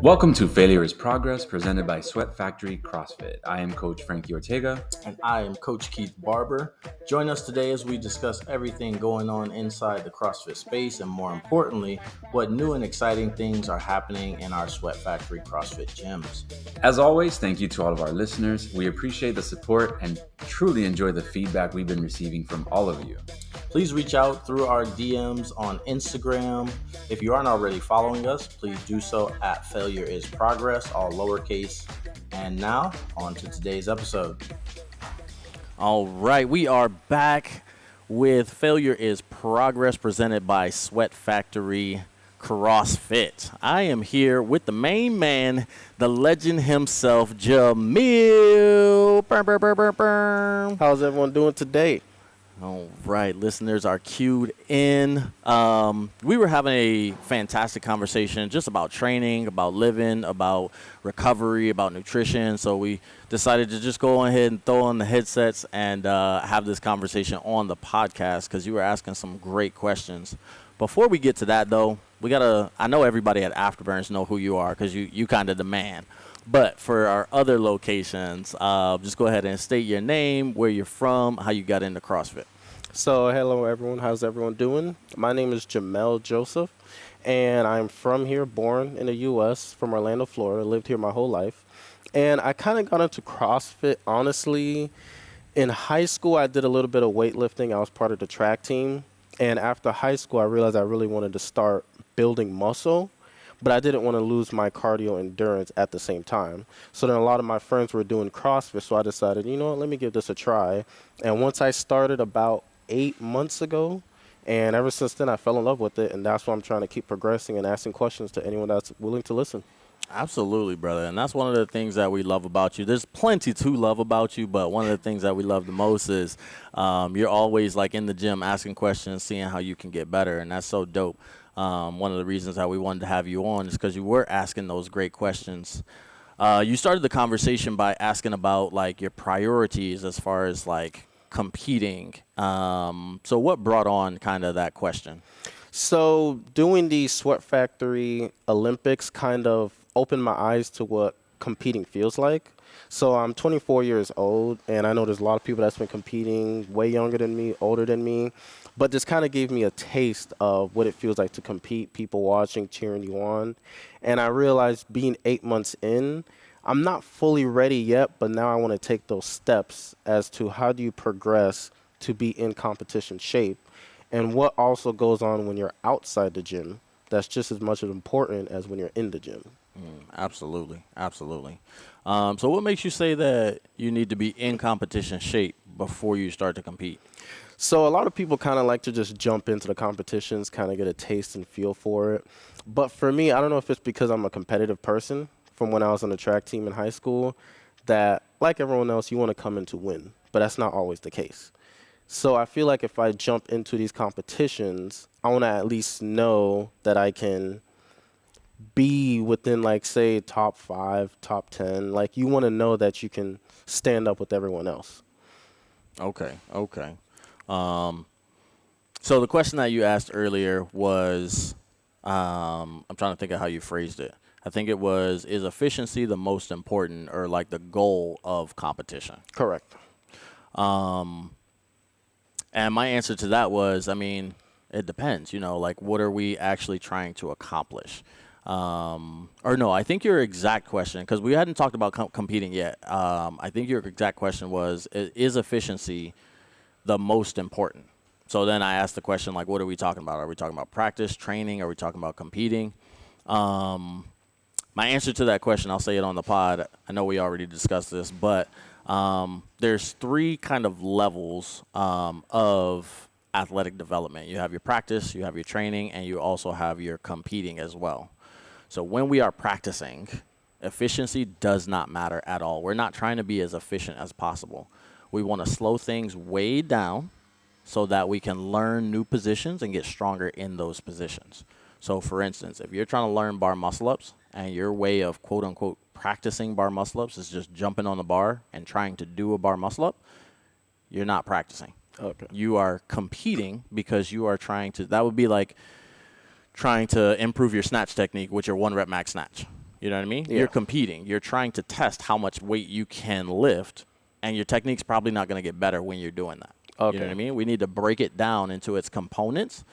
Welcome to Failure is Progress, presented by Sweat Factory CrossFit. I am Coach Frankie Ortega. And I am Coach Keith Barber. Join us today as we discuss everything going on inside the CrossFit space and, more importantly, what new and exciting things are happening in our Sweat Factory CrossFit gyms. As always, thank you to all of our listeners. We appreciate the support and truly enjoy the feedback we've been receiving from all of you. Please reach out through our DMs on Instagram. If you aren't already following us, please do so at Failure is Progress, all lowercase. And now, on to today's episode. All right, we are back with Failure is Progress, presented by Sweat Factory CrossFit. I am here with the main man, the legend himself, Jamel. How's everyone doing today? All right, listeners are cued in. We were having a fantastic conversation just about training, about living, about recovery, about nutrition. So we decided to just go ahead and throw on the headsets and have this conversation on the podcast because you were asking some great questions. Before we get to that, though, I know everybody at Afterburns know who you are because you kind of the man. But for our other locations, just go ahead and state your name, where you're from, how you got into CrossFit. So, hello everyone. How's everyone doing? My name is Jamel Joseph, and I'm from here, born in the U.S., from Orlando, Florida. Lived here my whole life. And I kind of got into CrossFit, honestly. In high school, I did a little bit of weightlifting. I was part of the track team. And after high school, I realized I really wanted to start building muscle. But I didn't want to lose my cardio endurance at the same time. So then a lot of my friends were doing CrossFit, so I decided, you know what, let me give this a try. And once I started about 8 months ago, and ever since then I fell in love with it, and that's why I'm trying to keep progressing and asking questions to anyone that's willing to listen. Absolutely, brother. And that's one of the things that we love about you. There's plenty to love about you, but one of the things that we love the most is you're always like in the gym asking questions, seeing how you can get better, and that's so dope. One of the reasons that we wanted to have you on is because you were asking those great questions. You started the conversation by asking about like your priorities as far as like competing. So what brought on kind of that question? So doing the Sweat Factory Olympics kind of opened my eyes to what competing feels like. So I'm 24 years old, and I know there's a lot of people that's been competing way younger than me, older than me. But this kind of gave me a taste of what it feels like to compete, people watching, cheering you on. And I realized being 8 months in, I'm not fully ready yet, but now I want to take those steps as to how do you progress to be in competition shape, and what also goes on when you're outside the gym. That's just as much as important as when you're in the gym. Absolutely. So what makes you say that you need to be in competition shape before you start to compete? So a lot of people kind of like to just jump into the competitions, kind of get a taste and feel for it. But for me, I don't know if it's because I'm a competitive person from when I was on the track team in high school, that like everyone else, you want to come in to win, but that's not always the case. So I feel like if I jump into these competitions, I want to at least know that I can be within, like, say, top 5, top 10. Like, you want to know that you can stand up with everyone else. Okay. So the question that you asked earlier was, I'm trying to think of how you phrased it. I think it was, is efficiency the most important or like the goal of competition? Correct. And my answer to that was, I mean, it depends, like what are we actually trying to accomplish? Or no, I think your exact question, because we hadn't talked about competing yet. I think your exact question was, is efficiency the most important? So then I asked the question, like, what are we talking about? Are we talking about practice, training? Are we talking about competing? My answer to that question, I'll say it on the pod. I know we already discussed this, but there's 3 kind of levels of athletic development. You have your practice, you have your training, and you also have your competing as well. So when we are practicing, efficiency does not matter at all. We're not trying to be as efficient as possible. We want to slow things way down so that we can learn new positions and get stronger in those positions. So for instance, if you're trying to learn bar muscle-ups and your way of quote-unquote practicing bar muscle-ups is just jumping on the bar and trying to do a bar muscle-up, you're not practicing. Okay. You are competing because you are trying to – that would be like trying to improve your snatch technique with your 1 rep max snatch. You know what I mean? Yeah. You're competing. You're trying to test how much weight you can lift, and your technique's probably not going to get better when you're doing that. Okay. You know what I mean? We need to break it down into its components.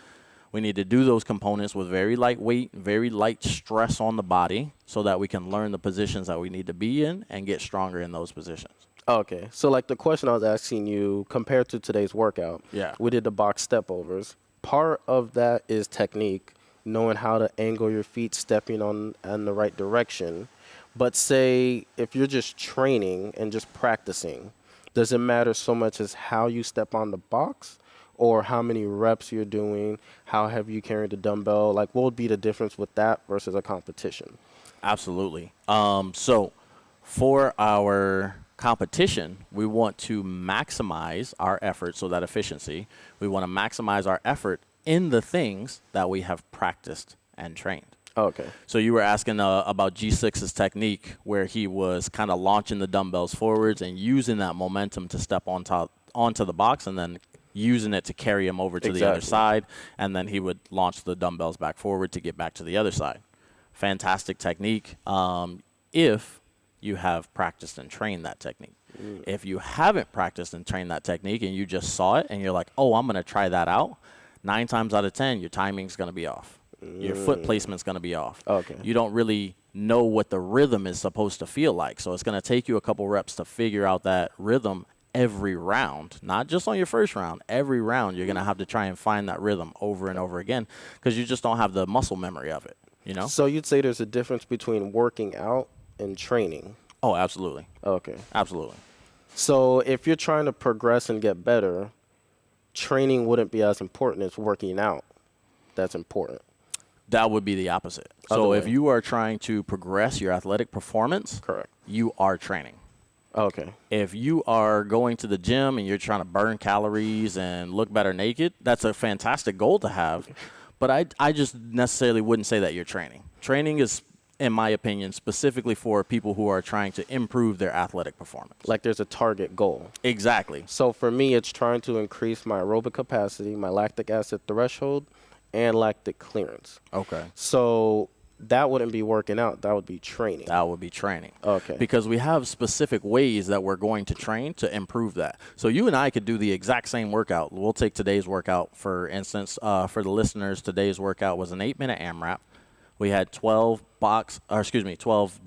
We need to do those components with very light weight, very light stress on the body so that we can learn the positions that we need to be in and get stronger in those positions. Okay. So like the question I was asking you, compared to today's workout, Yeah. we did the box step overs. Part of that is technique, knowing how to angle your feet, stepping on in the right direction. But say if you're just training and just practicing, does it matter so much as how you step on the box or how many reps you're doing, how heavy you carry the dumbbell? Like, what would be the difference with that versus a competition? Absolutely. So for our competition, we want to maximize our effort, so that efficiency. We want to maximize our effort in the things that we have practiced and trained. Okay. So you were asking about G6's technique, where he was kind of launching the dumbbells forwards and using that momentum to step onto the box, and then using it to carry him over to the other side, and then he would launch the dumbbells back forward to get back to the other side. Fantastic technique if you have practiced and trained that technique. If you haven't practiced and trained that technique and you just saw it and you're like, oh, I'm going to try that out, 9 times out of 10, your timing's going to be off. Your foot placement's going to be off. Okay. You don't really know what the rhythm is supposed to feel like. So it's going to take you a couple reps to figure out that rhythm every round, not just on your first round. Every round, you're going to have to try and find that rhythm over and over again because you just don't have the muscle memory of it, you know? So you'd say there's a difference between working out and training? Oh, absolutely. Okay. Absolutely. So if you're trying to progress and get better, training wouldn't be as important as working out. That's important. That would be the opposite. Other So way. if you are trying to progress your athletic performance, Correct. you are training. Okay. If you are going to the gym and you're trying to burn calories and look better naked, that's a fantastic goal to have. But I just necessarily wouldn't say that you're training. Training is, in my opinion, specifically for people who are trying to improve their athletic performance. Like there's a target goal. Exactly. So for me, it's trying to increase my aerobic capacity, my lactic acid threshold, and lactic clearance. Okay. So that wouldn't be working out. That would be training. That would be training. Okay. Because we have specific ways that we're going to train to improve that. So you and I could do the exact same workout. We'll take today's workout, for instance. For the listeners, today's workout was an 8-minute AMRAP. We had 12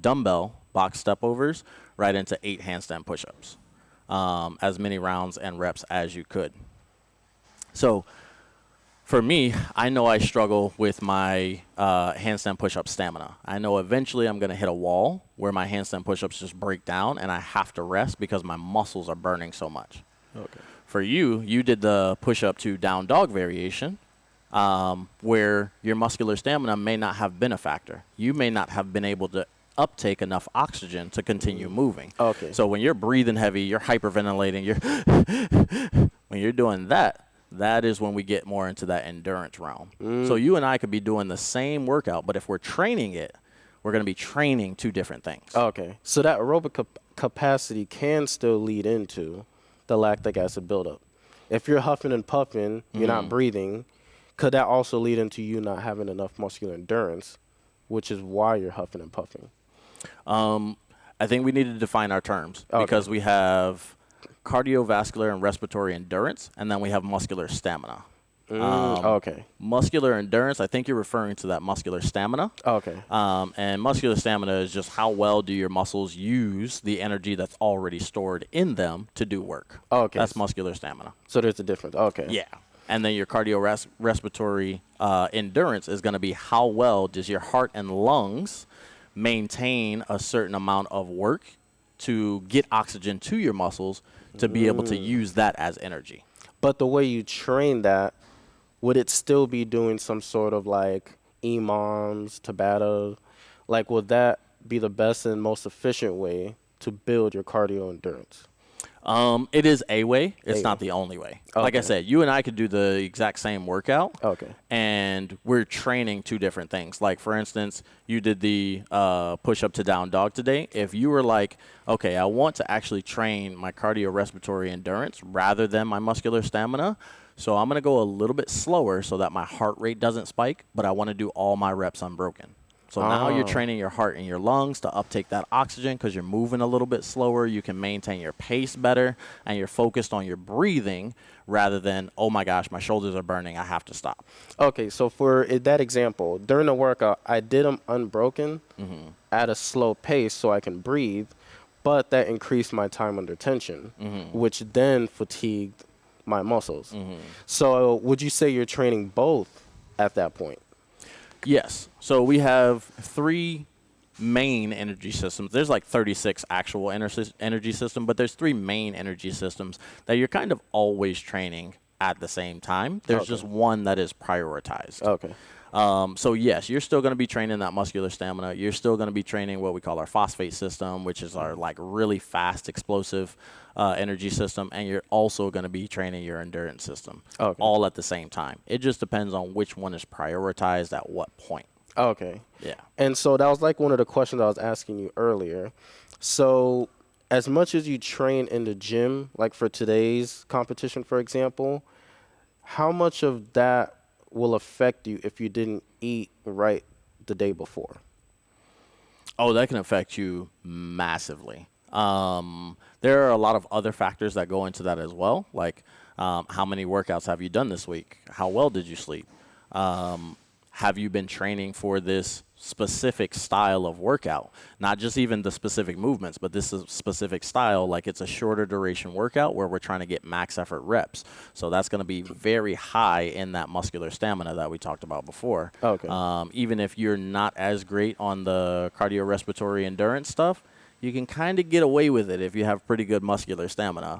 dumbbell box step overs right into 8 handstand push-ups. As many rounds and reps as you could. So for me, I know I struggle with my handstand push-up stamina. I know eventually I'm going to hit a wall where my handstand push-ups just break down and I have to rest because my muscles are burning so much. Okay. For you did the push-up to down dog variation where your muscular stamina may not have been a factor. You may not have been able to uptake enough oxygen to continue moving. Okay. So when you're breathing heavy, you're hyperventilating, when you're doing that, that is when we get more into that endurance realm. So you and I could be doing the same workout, but if we're training it, we're going to be training 2 different things. Okay. So that aerobic capacity can still lead into the lactic acid buildup. If you're huffing and puffing, you're not breathing, could that also lead into you not having enough muscular endurance, which is why you're huffing and puffing? I think we need to define our terms because we have cardiovascular and respiratory endurance, and then we have muscular stamina. Okay. Muscular endurance, I think you're referring to that muscular stamina. Okay. And muscular stamina is just how well do your muscles use the energy that's already stored in them to do work. Okay. That's muscular stamina. So there's a difference. Okay. Yeah. And then your cardiorespiratory endurance is going to be how well does your heart and lungs maintain a certain amount of work to get oxygen to your muscles to be able to use that as energy. But the way you train that, would it still be doing some sort of like EMOMs, Tabata? Like, would that be the best and most efficient way to build your cardio endurance? It is a way. It's not the only way. Like I said, you and I could do the exact same workout. Okay. And we're training 2 different things. Like, for instance, you did the push-up to down dog today. If you were like, okay, I want to actually train my cardiorespiratory endurance rather than my muscular stamina, So I'm going to go a little bit slower so that my heart rate doesn't spike, but I want to do all my reps unbroken. So now you're training your heart and your lungs to uptake that oxygen because you're moving a little bit slower. You can maintain your pace better, and you're focused on your breathing rather than, oh my gosh, my shoulders are burning, I have to stop. Okay, so for that example, during the workout, I did them unbroken at a slow pace so I can breathe, but that increased my time under tension, which then fatigued my muscles. So would you say you're training both at that point? Yes. So we have 3 main energy systems. There's like 36 actual energy system, but there's 3 main energy systems that you're kind of always training at the same time. There's just one that is prioritized. Okay. So yes, you're still going to be training that muscular stamina. You're still going to be training what we call our phosphate system, which is our like really fast, explosive energy system, and you're also going to be training your endurance system, all at the same time. It just depends on which one is prioritized at what point. Okay. Yeah. And so that was like one of the questions I was asking you earlier. So as much as you train in the gym, like for today's competition, for example, how much of that will affect you if you didn't eat right the day before? Oh, that can affect you massively. There are a lot of other factors that go into that as well, like how many workouts have you done this week? How well did you sleep? Have you been training for this specific style of workout? Not just even the specific movements, but this is specific style, like it's a shorter duration workout where we're trying to get max effort reps. So that's going to be very high in that muscular stamina that we talked about before. Okay. Even if you're not as great on the cardiorespiratory endurance stuff, you can kind of get away with it if you have pretty good muscular stamina,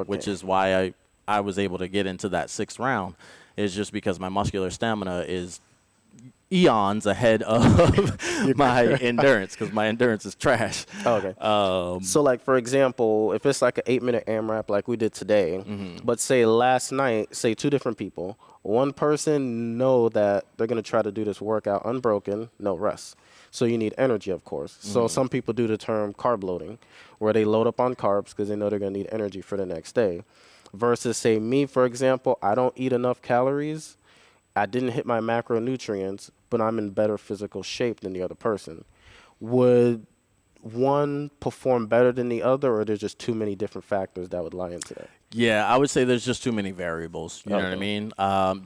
which is why I was able to get into that 6th round, is just because my muscular stamina is eons ahead of my endurance, because my endurance is trash. Okay. So like, for example, if it's like an 8-minute AMRAP like we did today, but say last night, say 2 different people, one person know that they're going to try to do this workout unbroken, no rest. So you need energy, of course. So some people do the term carb loading, where they load up on carbs because they know they're going to need energy for the next day. Versus, say, me, for example, I don't eat enough calories. I didn't hit my macronutrients, but I'm in better physical shape than the other person. Would one perform better than the other, or there's just too many different factors that would lie into that? Yeah, I would say there's just too many variables. You know what I mean?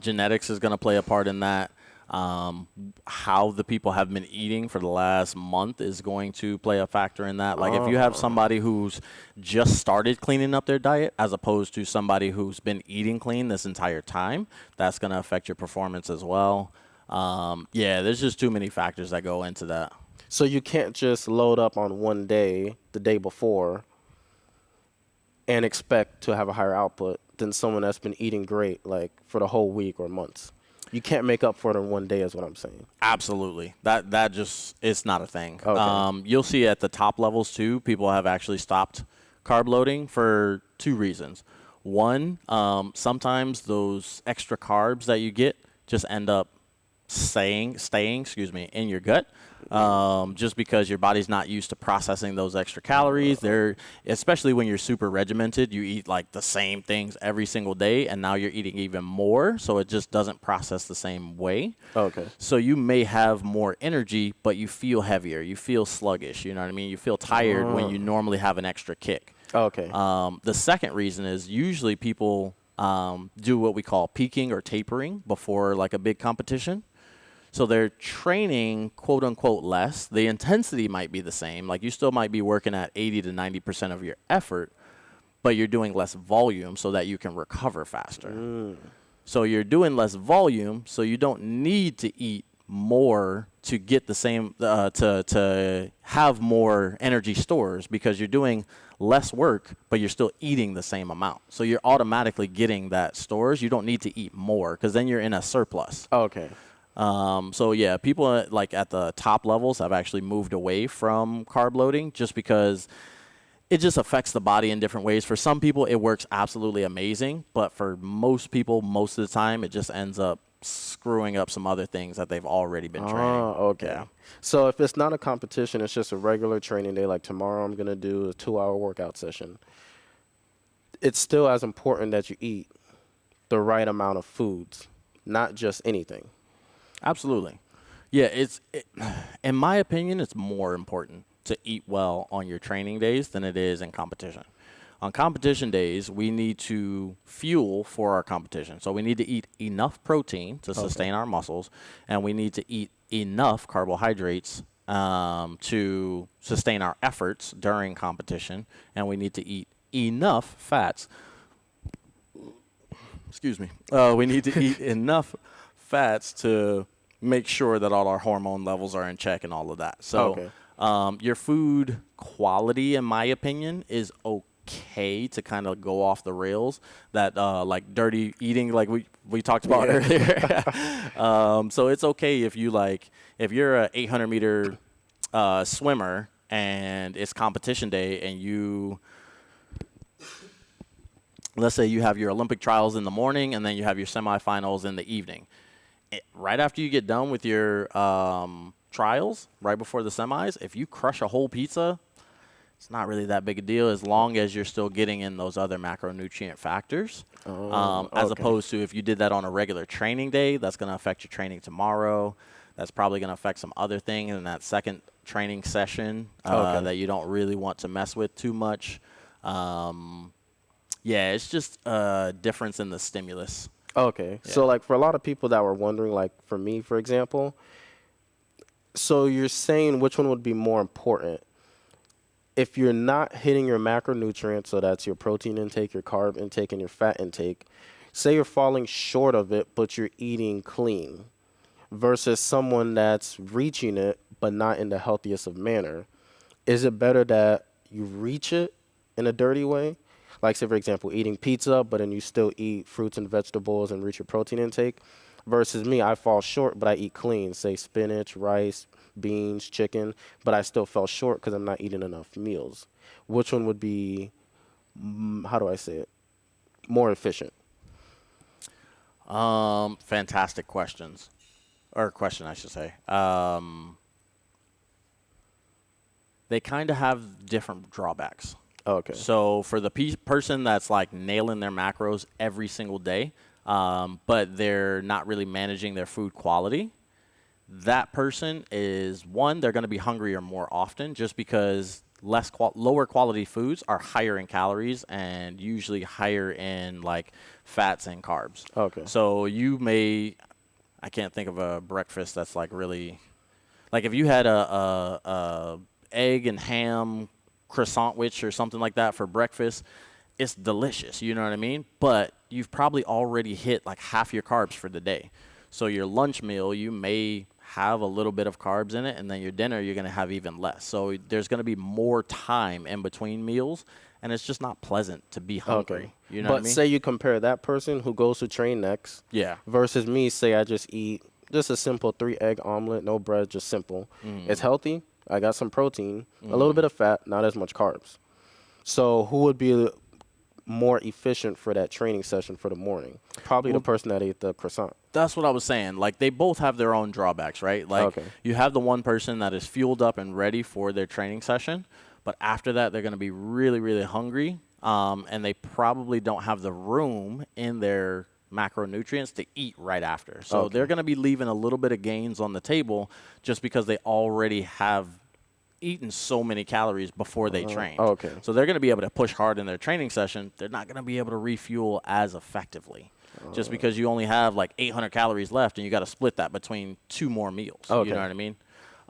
Genetics is going to play a part in that. How the people have been eating for the last month is going to play a factor in that. Like if you have somebody who's just started cleaning up their diet as opposed to somebody who's been eating clean this entire time, that's going to affect your performance as well. Yeah, there's just too many factors that go into that. So you can't just load up on one day, the day before, and expect to have a higher output than someone that's been eating great like for the whole week or months. You can't make up for it in one day is what I'm saying. Absolutely. That just, it's not a thing. Okay. You'll see at the top levels too, people have actually stopped carb loading for 2 reasons. One, sometimes those extra carbs that you get just end up staying in your gut, just because your body's not used to processing those extra calories. Especially when you're super regimented, you eat like the same things every single day, and now you're eating even more, so it just doesn't process the same way. Okay. So you may have more energy, but you feel heavier, you feel sluggish, you know what I mean? You feel tired when you normally have an extra kick. Okay. The second reason is usually people do what we call peaking or tapering before like a big competition. So they're training, quote unquote, less. The intensity might be the same. Like you still might be working at 80 to 90% of your effort, but you're doing less volume so that you can recover faster. So you're doing less volume, so you don't need to eat more to get the same, to have more energy stores, because you're doing less work, but you're still eating the same amount. So you're automatically getting that stores. You don't need to eat more, because then you're in a surplus. Okay. So yeah, people like at the top levels have actually moved away from carb loading just because it just affects the body in different ways. For some people, it works absolutely amazing, but for most people, most of the time, it just ends up screwing up some other things that they've already been training. Okay. Yeah. So if it's not a competition, it's just a regular training day, like tomorrow I'm going to do a 2-hour workout session. It's still as important that you eat the right amount of foods, not just anything. Absolutely. Yeah, in my opinion, it's more important to eat well on your training days than it is in competition. On competition days, we need to fuel for our competition. So we need to eat enough protein to sustain our muscles, and we need to eat enough carbohydrates to sustain our efforts during competition, and we need to eat enough fats. Excuse me. We need to eat enough fats to make sure that all our hormone levels are in check and all of that. So your food quality, in my opinion, is okay to kind of go off the rails. That like dirty eating, like we talked about earlier. So it's okay if you're a 800-meter swimmer and it's competition day, and let's say you have your Olympic trials in the morning and then you have your semifinals in the evening. Right after you get done with your trials, right before the semis, if you crush a whole pizza, it's not really that big a deal as long as you're still getting in those other macronutrient factors. As opposed to if you did that on a regular training day, that's going to affect your training tomorrow. That's probably going to affect some other thing in that second training session that you don't really want to mess with too much. Yeah, it's just a difference in the stimulus. Okay. Yeah. So, like, for a lot of people that were wondering, like, for me, for example, so you're saying which one would be more important? If you're not hitting your macronutrients, so that's your protein intake, your carb intake, and your fat intake, say you're falling short of it, but you're eating clean, versus someone that's reaching it, but not in the healthiest of manner, is it better that you reach it in a dirty way? Like, say, for example, eating pizza, but then you still eat fruits and vegetables and reach your protein intake. Versus me, I fall short, but I eat clean, say spinach, rice, beans, chicken, but I still fell short because I'm not eating enough meals. Which one would be, how do I say it, more efficient? Fantastic questions. Or question, I should say. They kind of have different drawbacks. Okay. So for the person that's like nailing their macros every single day, but they're not really managing their food quality, that person is, one, they're going to be hungrier more often just because lower quality foods are higher in calories and usually higher in like fats and carbs. Okay. So I can't think of a breakfast that's like really, like if you had a egg and ham croissant witch or something like that for breakfast, it's delicious, you know what I mean? But you've probably already hit like half your carbs for the day. So your lunch meal, you may have a little bit of carbs in it, and then your dinner, you're going to have even less. So there's going to be more time in between meals, and it's just not pleasant to be hungry. Okay. You know what I mean? But say you compare that person who goes to train next versus me, say I just eat just a simple 3-egg omelet, no bread, just simple. It's healthy. I got some protein, a little bit of fat, not as much carbs. So who would be more efficient for that training session for the morning? Probably the person that ate the croissant. That's what I was saying. Like, they both have their own drawbacks, right? Like, you have the one person that is fueled up and ready for their training session, but after that, they're going to be really, really hungry, and they probably don't have the room in their macronutrients to eat right after. So they're going to be leaving a little bit of gains on the table just because they already have eaten so many calories before they trained. So they're going to be able to push hard in their training session. They're not going to be able to refuel as effectively just because you only have like 800 calories left and you got to split that between 2 more meals. You know what I mean?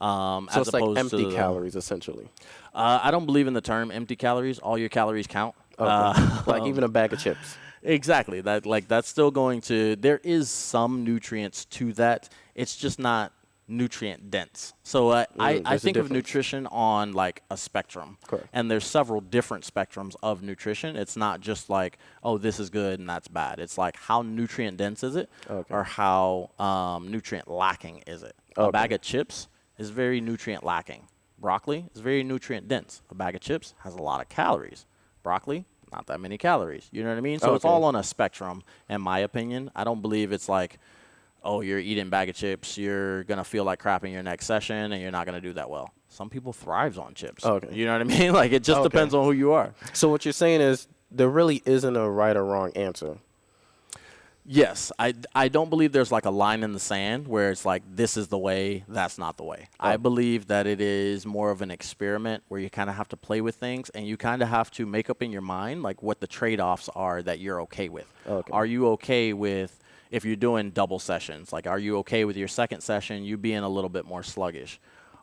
So it's like empty calories essentially. I don't believe in the term empty calories. All your calories count. Like even a bag of chips. Exactly. That's still going to, there is some nutrients to that. It's just not nutrient dense. So I think of nutrition on like a spectrum. Correct. And there's several different spectrums of nutrition. It's not just like, oh, this is good and that's bad. It's like how nutrient dense is it or how nutrient lacking is it. A bag of chips is very nutrient lacking. Broccoli is very nutrient dense. A bag of chips has a lot of calories. Broccoli, not that many calories. You know what I mean? So it's all on a spectrum, in my opinion. I don't believe it's like, oh, you're eating a bag of chips, you're going to feel like crap in your next session, and you're not going to do that well. Some people thrive on chips. You know what I mean? Like, it just depends on who you are. So what you're saying is there really isn't a right or wrong answer. Yes, I don't believe there's like a line in the sand where it's like, this is the way, that's not the way. Oh. I believe that it is more of an experiment where you kind of have to play with things and you kind of have to make up in your mind like what the trade-offs are that you're okay with. Okay. Are you okay with, if you're doing double sessions, like are you okay with your second session you being a little bit more sluggish?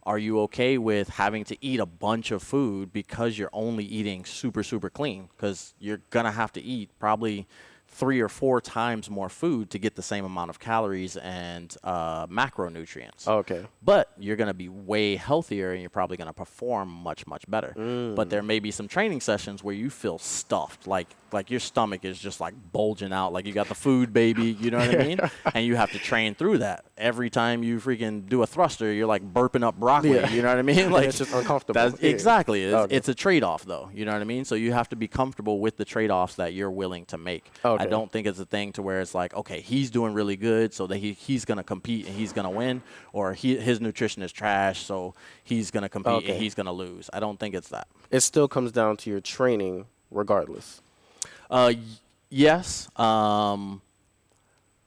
Are you okay with having to eat a bunch of food because you're only eating super, super clean? Because you're going to have to eat probably 3 or 4 times more food to get the same amount of calories and macronutrients. Okay. But you're going to be way healthier and you're probably going to perform much, much better. But there may be some training sessions where you feel stuffed, like your stomach is just like bulging out, like you got the food baby, you know what I mean? And you have to train through that. Every time you freaking do a thruster, you're like burping up broccoli, you know what I mean? Like it's just uncomfortable. Exactly. Okay. It's a trade-off though, you know what I mean? So you have to be comfortable with the trade-offs that you're willing to make. Okay. I don't think it's a thing to where it's like, okay, he's doing really good, so that he's going to compete and he's going to win, or his nutrition is trash, so he's going to compete and he's going to lose. I don't think it's that. It still comes down to your training regardless. Yes.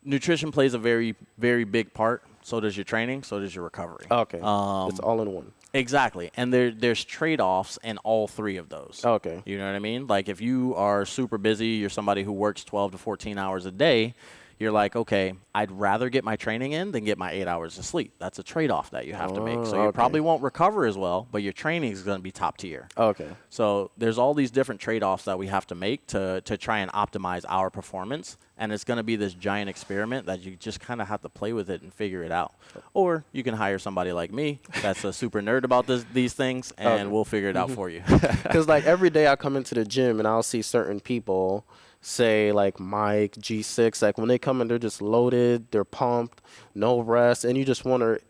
Nutrition plays a very, very big part. So does your training. So does your recovery. Okay. It's all in one. Exactly. And there's trade-offs in all 3 of those. Okay. You know what I mean? Like if you are super busy, you're somebody who works 12 to 14 hours a day, you're like, okay, I'd rather get my training in than get my 8 hours of sleep. That's a trade-off that you have to make. So you probably won't recover as well, but your training is going to be top tier. Okay. So there's all these different trade-offs that we have to make to try and optimize our performance. And it's going to be this giant experiment that you just kind of have to play with it and figure it out. Or you can hire somebody like me that's a super nerd about these things, and we'll figure it out for you. Because like every day I come into the gym and I'll see certain people, say like Mike, G6, like when they come in, they're just loaded, they're pumped, no rest. And you just wonder,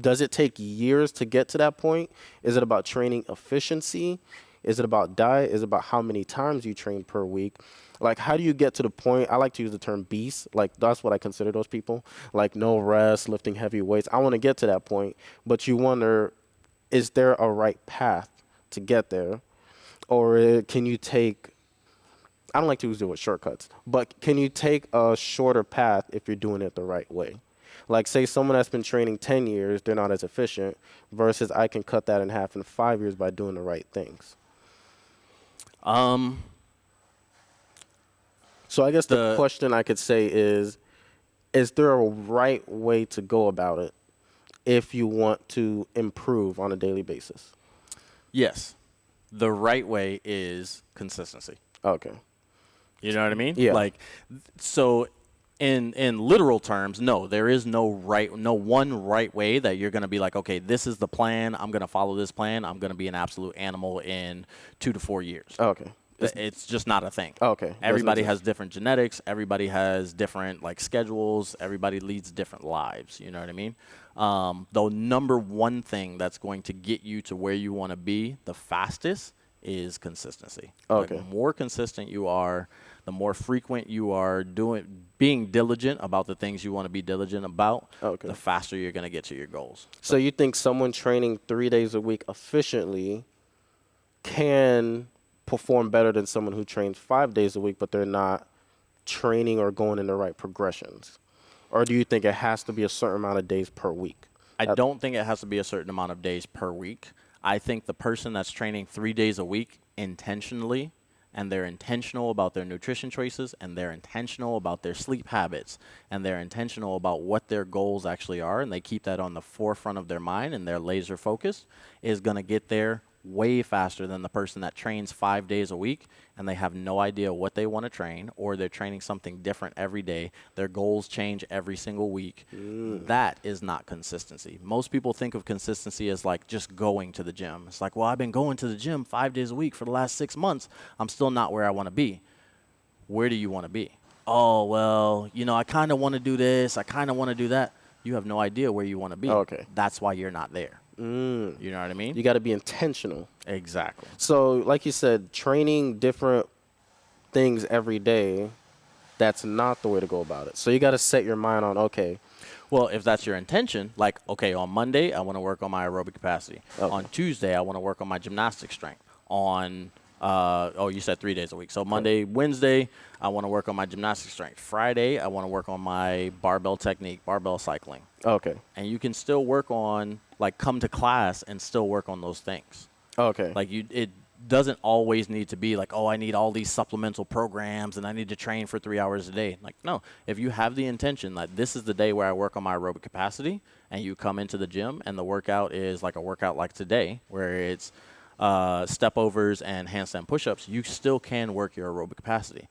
does it take years to get to that point? Is it about training efficiency? Is it about diet? Is it about how many times you train per week? Like, how do you get to the point? I like to use the term beast. Like, that's what I consider those people. Like, no rest, lifting heavy weights. I want to get to that point. But you wonder, is there a right path to get there? Or can you take, I don't like to use the word shortcuts, but can you take a shorter path if you're doing it the right way? Like, say someone that's been training 10 years, they're not as efficient, versus I can cut that in half in 5 years by doing the right things. So I guess the question I could say is there a right way to go about it if you want to improve on a daily basis? Yes. The right way is consistency. Okay. You know what I mean? Yeah. Like, so in literal terms, no, there is no one right way that you're going to be like, okay, this is the plan. I'm going to follow this plan. I'm going to be an absolute animal in 2 to 4 years. Okay. It's just not a thing. Okay. Everybody has different genetics. Everybody has different like schedules. Everybody leads different lives. You know what I mean? The number one thing that's going to get you to where you want to be the fastest is consistency. Okay. The more consistent you are, the more frequent you are being diligent about the things you want to be diligent about, the faster you're going to get to your goals. So you think someone training 3 days a week efficiently can perform better than someone who trains 5 days a week, but they're not training or going in the right progressions? Or do you think it has to be a certain amount of days per week? I don't think it has to be a certain amount of days per week. I think the person that's training 3 days a week intentionally, and they're intentional about their nutrition choices, and they're intentional about their sleep habits, and they're intentional about what their goals actually are, and they keep that on the forefront of their mind and they're laser focused, is going to get there way faster than the person that trains 5 days a week and they have no idea what they want to train, or they're training something different every day. Their goals change every single week. That is not consistency. Most people think of consistency as like just going to the gym. It's like, well, I've been going to the gym 5 days a week for the last 6 months. I'm still not where I want to be. Where do you want to be? Oh, well, you know, I kind of want to do this. I kind of want to do that. You have no idea where you want to be. Okay. That's why you're not there. You know what I mean? You got to be intentional. Exactly. So, like you said, training different things every day, that's not the way to go about it. So you got to set your mind on, okay. Well, if that's your intention, like, okay, on Monday, I want to work on my aerobic capacity. Okay. On Tuesday, I want to work on my gymnastic strength. On You said 3 days a week. So Monday, Wednesday, I want to work on my gymnastic strength. Friday, I want to work on my barbell technique, barbell cycling. Okay. And you can still work on, like, come to class and still work on those things. Okay. Like, it doesn't always need to be like, oh, I need all these supplemental programs and I need to train for 3 hours a day. Like, no, if you have the intention that this is the day where I work on my aerobic capacity, and you come into the gym and the workout is like a workout like today, where it's step overs and handstand push-ups, you still can work your aerobic capacity.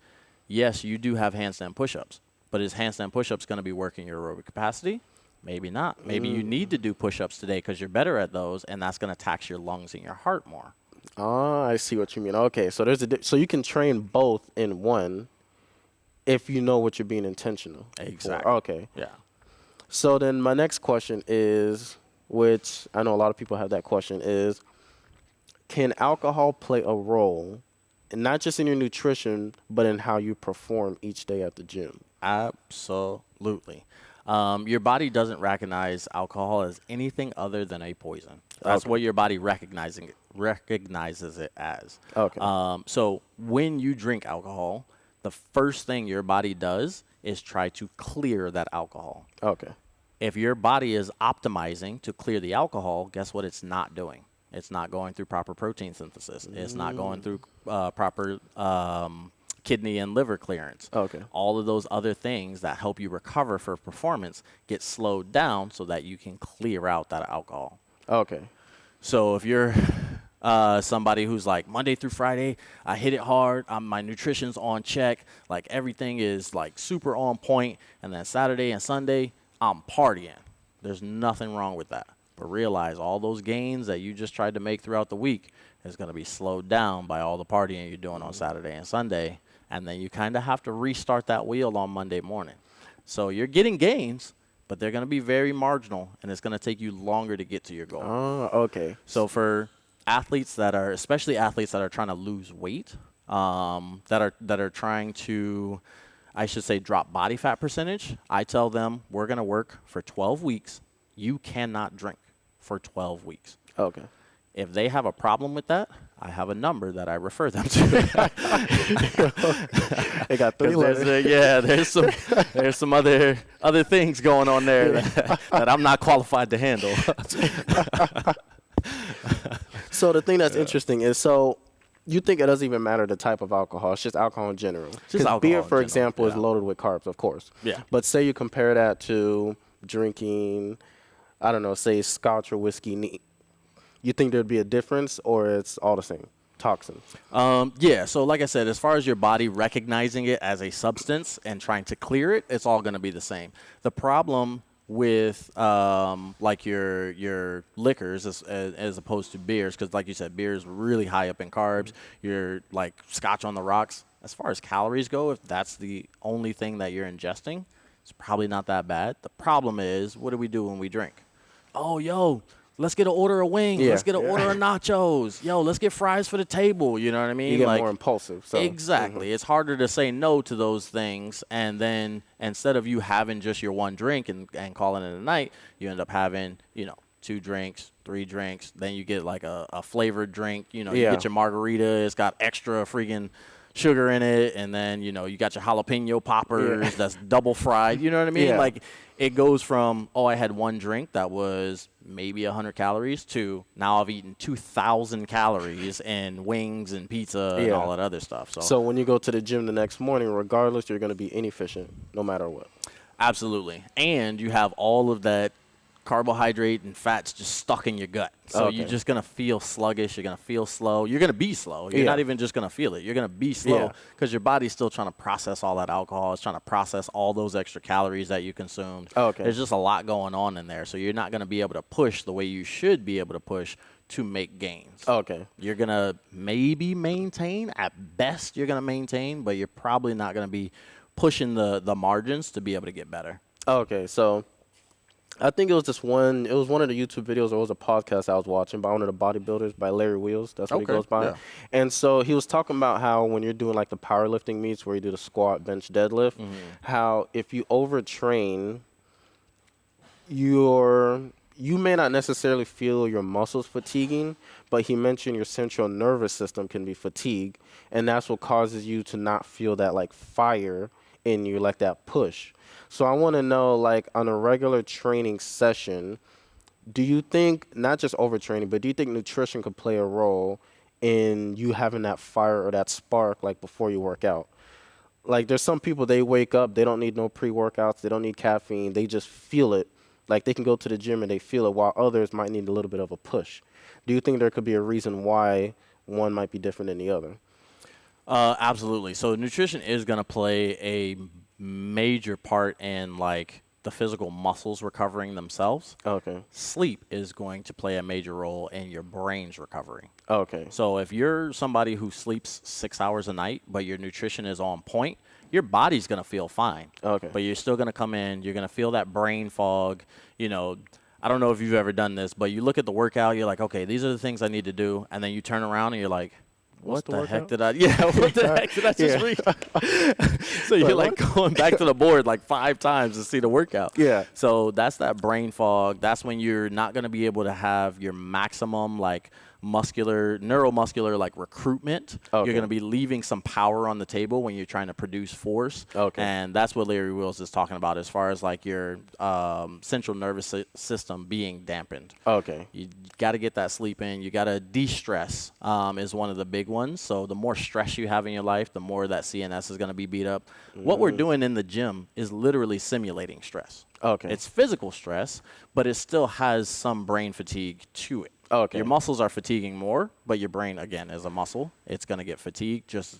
Yes, you do have handstand push-ups, but is handstand push-ups going to be working your aerobic capacity? Maybe not. Maybe you need to do push-ups today because you're better at those, and that's going to tax your lungs and your heart more. Oh, I see what you mean. Okay, so there's so you can train both in one if you know what you're being intentional Exactly. for. Okay. Yeah. So then my next question is, which I know a lot of people have that question, is can alcohol play a role, and not just in your nutrition, but in how you perform each day at the gym? Absolutely. Your body doesn't recognize alcohol as anything other than a poison. That's what your body recognizes it as. Okay. So when you drink alcohol, the first thing your body does is try to clear that alcohol. Okay. If your body is optimizing to clear the alcohol, guess what it's not doing? It's not going through proper protein synthesis. It's not going through proper kidney and liver clearance. Okay. All of those other things that help you recover for performance get slowed down so that you can clear out that alcohol. Okay. So if you're somebody who's like Monday through Friday, I hit it hard, my nutrition's on check, like everything is like super on point, and then Saturday and Sunday, I'm partying. There's nothing wrong with that. But realize all those gains that you just tried to make throughout the week is going to be slowed down by all the partying you're doing on Saturday and Sunday. And then you kind of have to restart that wheel on Monday morning. So you're getting gains, but they're going to be very marginal, and it's going to take you longer to get to your goal. Oh, okay. So for athletes that are, especially athletes that are trying to lose weight, that are trying to, I should say, drop body fat percentage, I tell them we're going to work for 12 weeks. You cannot drink for 12 weeks. Okay. If they have a problem with that, I have a number that I refer them to. They got 3 letters. There's some other things going on there that I'm not qualified to handle. So the thing that's interesting is, so you think it doesn't even matter the type of alcohol, it's just alcohol in general. Because beer, for example, is loaded with carbs, of course. Yeah. But say you compare that to drinking, I don't know, say scotch or whiskey neat. You think there'd be a difference, or it's all the same? Toxins. Yeah, so like I said, as far as your body recognizing it as a substance and trying to clear it, it's all going to be the same. The problem with like your liquors as opposed to beers, because like you said, beer is really high up in carbs. You're like scotch on the rocks. As far as calories go, if that's the only thing that you're ingesting, it's probably not that bad. The problem is, what do we do when we drink? Oh, yo, let's get an order of wings. Let's get an order of nachos. Yo, let's get fries for the table. You know what I mean? You get more impulsive. So. Exactly. It's harder to say no to those things. And then instead of you having just your one drink and calling it a night, you end up having, 2 drinks, 3 drinks. Then you get like a flavored drink. You get your margarita. It's got extra freaking sugar in it. And then, you got your jalapeno poppers that's double fried. You know what I mean? Yeah. Like it goes from, I had one drink that was maybe 100 calories to now I've eaten 2,000 calories in wings and pizza and all that other stuff. So when you go to the gym the next morning, regardless, you're going to be inefficient no matter what. Absolutely. And you have all of that carbohydrate and fats just stuck in your gut. So you're just going to feel sluggish. You're going to feel slow. You're going to be slow. You're not even just going to feel it. You're going to be slow because your body's still trying to process all that alcohol. It's trying to process all those extra calories that you consumed. There's just a lot going on in there. So you're not going to be able to push the way you should be able to push to make gains. You're going to maybe maintain. At best, you're going to maintain, but you're probably not going to be pushing the margins to be able to get better. So I think it was one of the YouTube videos, or it was a podcast I was watching by one of the bodybuilders, by Larry Wheels. That's what he goes by. And so he was talking about how when you're doing like the powerlifting meets where you do the squat, bench, deadlift, how if you overtrain, you're you may not necessarily feel your muscles fatiguing, but he mentioned your central nervous system can be fatigued, and that's what causes you to not feel that like fire in you, like that push. So I want to know, like on a regular training session, do you think, not just overtraining, but do you think nutrition could play a role in you having that fire or that spark like before you work out? Like there's some people, they wake up, they don't need no pre-workouts, they don't need caffeine, they just feel it. Like they can go to the gym and they feel it, while others might need a little bit of a push. Do you think there could be a reason why one might be different than the other? Absolutely. So nutrition is going to play a major part in like the physical muscles recovering themselves. Okay. Sleep is going to play a major role in your brain's recovery. Okay. So if you're somebody who sleeps 6 hours a night, but your nutrition is on point, your body's going to feel fine. Okay. But you're still going to come in, you're going to feel that brain fog. You know, I don't know if you've ever done this, but you look at the workout, you're like, okay, these are the things I need to do. And then you turn around and you're like, what the heck did I just read? So you're like going back to the board like 5 times to see the workout. Yeah. So that's that brain fog. That's when you're not going to be able to have your maximum like neuromuscular like recruitment. Okay. You're going to be leaving some power on the table when you're trying to produce force. Okay. And that's what Larry Wheels is talking about as far as like your central nervous system being dampened. Okay. You got to get that sleep in. You got to de-stress is one of the big ones. So the more stress you have in your life, the more that CNS is going to be beat up. What we're doing in the gym is literally simulating stress. Okay. It's physical stress, but it still has some brain fatigue to it. Okay. Your muscles are fatiguing more, but your brain, again, is a muscle. It's going to get fatigued just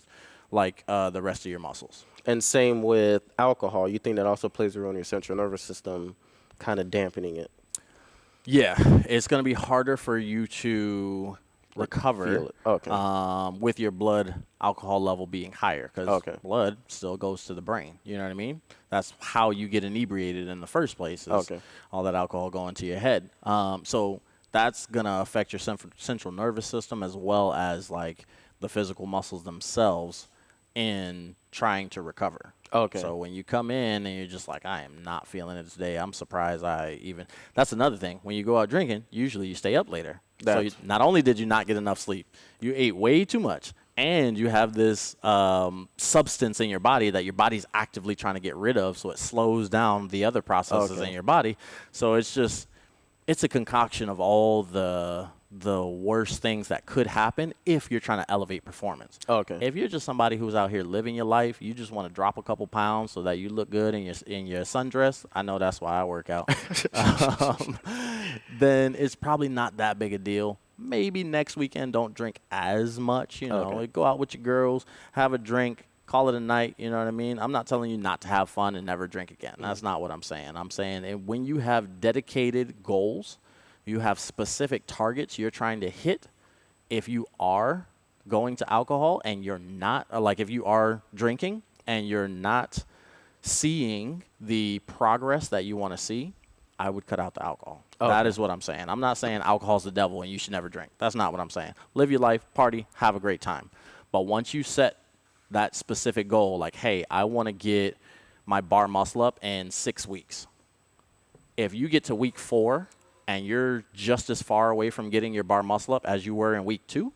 like the rest of your muscles. And same with alcohol. You think that also plays a role in your central nervous system, kind of dampening it? Yeah. It's going to be harder for you to recover Feel it. Okay. with your blood alcohol level being higher because Okay. blood still goes to the brain. You know what I mean? That's how you get inebriated in the first place is all that alcohol going to your head. So that's going to affect your central nervous system as well as like the physical muscles themselves in trying to recover. Okay. So when you come in and you're just like, I am not feeling it today, I'm surprised that's another thing. When you go out drinking, usually you stay up later. So not only did you not get enough sleep, you ate way too much, and you have this substance in your body that your body's actively trying to get rid of, so it slows down the other processes in your body. So it's a concoction of all the worst things that could happen if you're trying to elevate performance. Okay. If you're just somebody who's out here living your life, you just want to drop a couple pounds so that you look good in your sundress. I know that's why I work out. Then it's probably not that big a deal. Maybe next weekend don't drink as much. You know, go out with your girls, have a drink, call it a night. You know what I mean? I'm not telling you not to have fun and never drink again. That's not what I'm saying. I'm saying when you have dedicated goals, you have specific targets you're trying to hit. If you are going to alcohol and you're not, like if you are drinking and you're not seeing the progress that you want to see, I would cut out the alcohol. That is what I'm saying. I'm not saying alcohol's the devil and you should never drink. That's not what I'm saying. Live your life, party, have a great time. But once you set that specific goal, like, hey, I want to get my bar muscle up in 6 weeks. If you get to week 4 and you're just as far away from getting your bar muscle up as you were in week 2,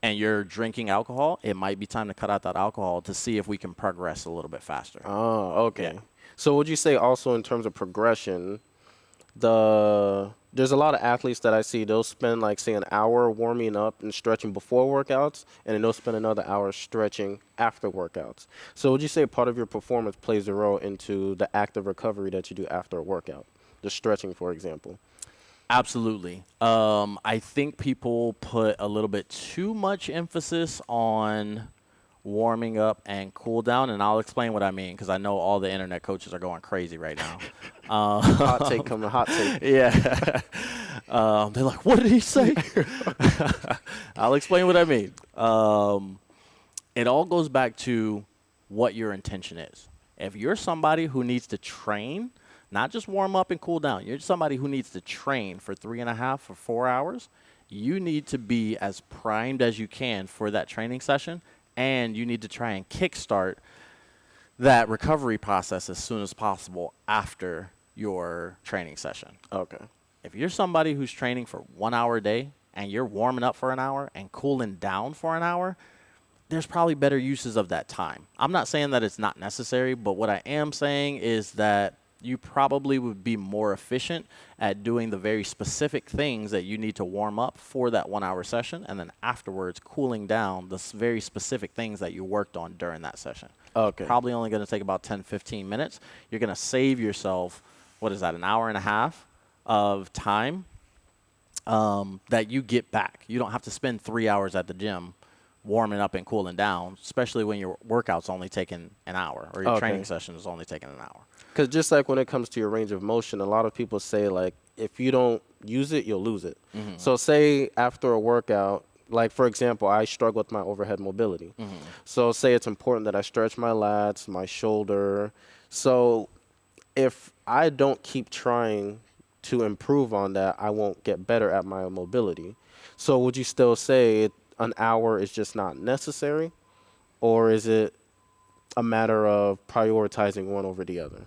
and you're drinking alcohol, it might be time to cut out that alcohol to see if we can progress a little bit faster. Oh, okay. Yeah. So would you say also in terms of progression, there's a lot of athletes that I see, they'll spend like say an hour warming up and stretching before workouts, and then they'll spend another hour stretching after workouts. So would you say part of your performance plays a role into the active recovery that you do after a workout? The stretching, for example. Absolutely. I think people put a little bit too much emphasis on warming up and cool down, and I'll explain what I mean because I know all the internet coaches are going crazy right now. Hot take coming, hot take. Yeah. They're like, what did he say? I'll explain what I mean. It all goes back to what your intention is. If you're somebody who needs to train, not just warm up and cool down, you're somebody who needs to train for 3.5 or 4 hours, you need to be as primed as you can for that training session, and you need to try and kickstart that recovery process as soon as possible after your training session. Okay. If you're somebody who's training for 1 hour a day and you're warming up for an hour and cooling down for an hour, there's probably better uses of that time. I'm not saying that it's not necessary, but what I am saying is that you probably would be more efficient at doing the very specific things that you need to warm up for that 1 hour session, and then afterwards cooling down the very specific things that you worked on during that session. Okay. Probably only going to take about 10, 15 minutes. You're going to save yourself, what is that, an hour and a half of time that you get back. You don't have to spend 3 hours at the gym warming up and cooling down, especially when your workout's only taking an hour or your training session is only taking an hour. Because just like when it comes to your range of motion, a lot of people say, like, if you don't use it, you'll lose it. Mm-hmm. So say after a workout, like, for example, I struggle with my overhead mobility. Mm-hmm. So say it's important that I stretch my lats, my shoulder. So if I don't keep trying to improve on that, I won't get better at my mobility. So would you still say an hour is just not necessary? Or is it a matter of prioritizing one over the other?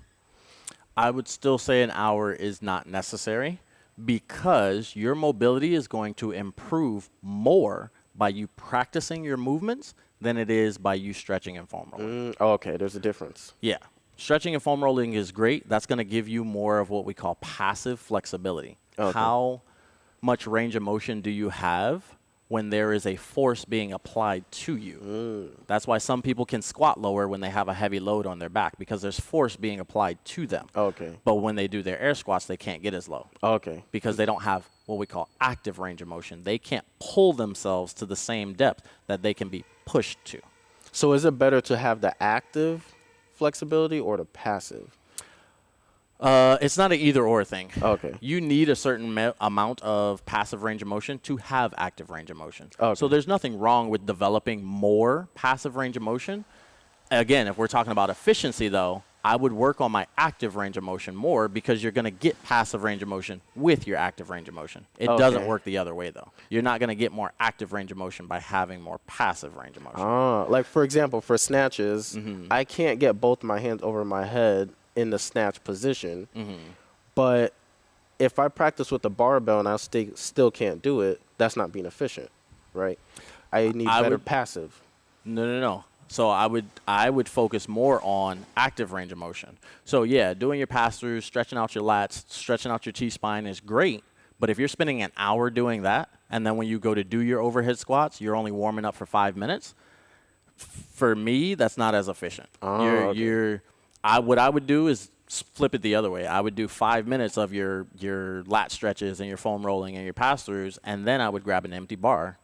I would still say an hour is not necessary because your mobility is going to improve more by you practicing your movements than it is by you stretching and foam rolling. Okay, there's a difference. Yeah. Stretching and foam rolling is great. That's going to give you more of what we call passive flexibility. Okay. How much range of motion do you have when there is a force being applied to you? That's why some people can squat lower when they have a heavy load on their back, because there's force being applied to them. Okay. But when they do their air squats, they can't get as low Okay. because they don't have what we call active range of motion. They can't pull themselves to the same depth that they can be pushed to. So is it better to have the active flexibility or the passive? It's not an either-or thing. Okay. You need a certain amount of passive range of motion to have active range of motion. Okay. So there's nothing wrong with developing more passive range of motion. Again, if we're talking about efficiency, though, I would work on my active range of motion more because you're going to get passive range of motion with your active range of motion. It doesn't work the other way, though. You're not going to get more active range of motion by having more passive range of motion. Like, for example, for snatches, I can't get both my hands over my head in the snatch position. But if I practice with the barbell and I still can't do it, that's not being efficient, right? I need better passive. No. So I would focus more on active range of motion. So yeah, doing your pass-throughs, stretching out your lats, stretching out your T-spine is great. But if you're spending an hour doing that, and then when you go to do your overhead squats, you're only warming up for 5 minutes, for me, that's not as efficient. What I would do is flip it the other way. I would do 5 minutes of your lat stretches and your foam rolling and your pass-throughs, and then I would grab an empty bar.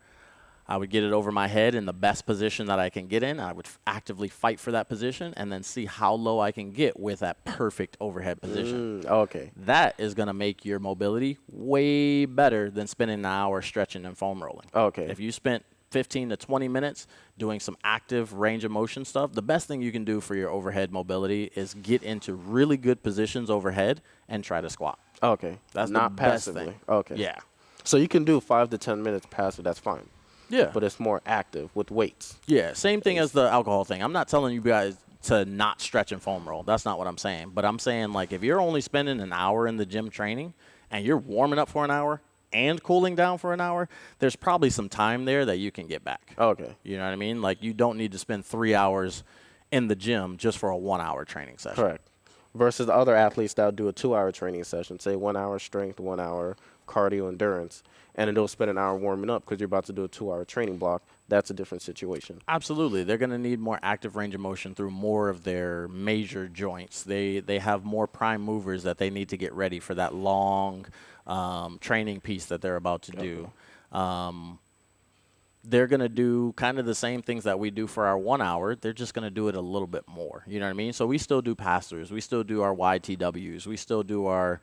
I would get it over my head in the best position that I can get in. I would actively fight for that position and then see how low I can get with that perfect overhead position. Okay. That is going to make your mobility way better than spending an hour stretching and foam rolling. Okay. If you spent 15 to 20 minutes doing some active range of motion stuff, the best thing you can do for your overhead mobility is get into really good positions overhead and try to squat. Okay. That's not the best passively. thing. Okay. Yeah. So you can do 5 to 10 minutes passive, that's fine. Yeah. But it's more active with weights. Yeah, same thing as the alcohol thing. I'm not telling you guys to not stretch and foam roll. That's not what I'm saying. But I'm saying, like, if you're only spending an hour in the gym training and you're warming up for an hour and cooling down for an hour, there's probably some time there that you can get back. Okay. You know what I mean? Like, you don't need to spend 3 hours in the gym just for a 1 hour training session. Correct. Versus the other athletes that would do a 2 hour training session, say 1 hour strength, 1 hour cardio endurance, and then they'll spend an hour warming up because you're about to do a 2 hour training block. That's a different situation. Absolutely. They're going to need more active range of motion through more of their major joints. They have more prime movers that they need to get ready for that long training piece that they're about to do. They're going to do kind of the same things that we do for our 1 hour. They're just going to do it a little bit more. You know what I mean? So we still do pass-throughs. We still do our YTWs. We still do our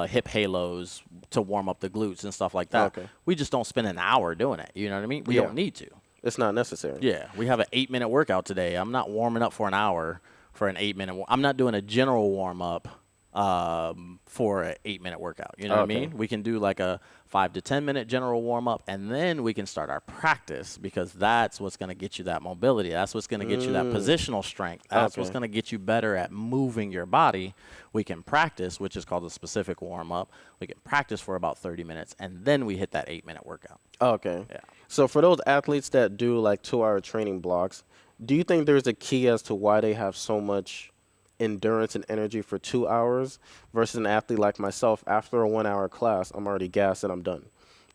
hip halos to warm up the glutes and stuff like that. Okay. We just don't spend an hour doing it. You know what I mean? We don't need to. It's not necessary. Yeah. We have an 8-minute workout today. I'm not warming up for an hour for an 8-minute. I'm not doing a general warm-up for an 8-minute workout. You know what I mean? We can do like a 5 to 10 minute general warm up, and then we can start our practice, because that's what's going to get you that mobility. That's what's going to get you that positional strength. That's what's going to get you better at moving your body. We can practice, which is called a specific warm up. We can practice for about 30 minutes, and then we hit that 8-minute workout. Okay. Yeah. So for those athletes that do like 2-hour training blocks, do you think there's a key as to why they have so much endurance and energy for 2 hours versus an athlete like myself? After a 1-hour class, I'm already gassed and I'm done.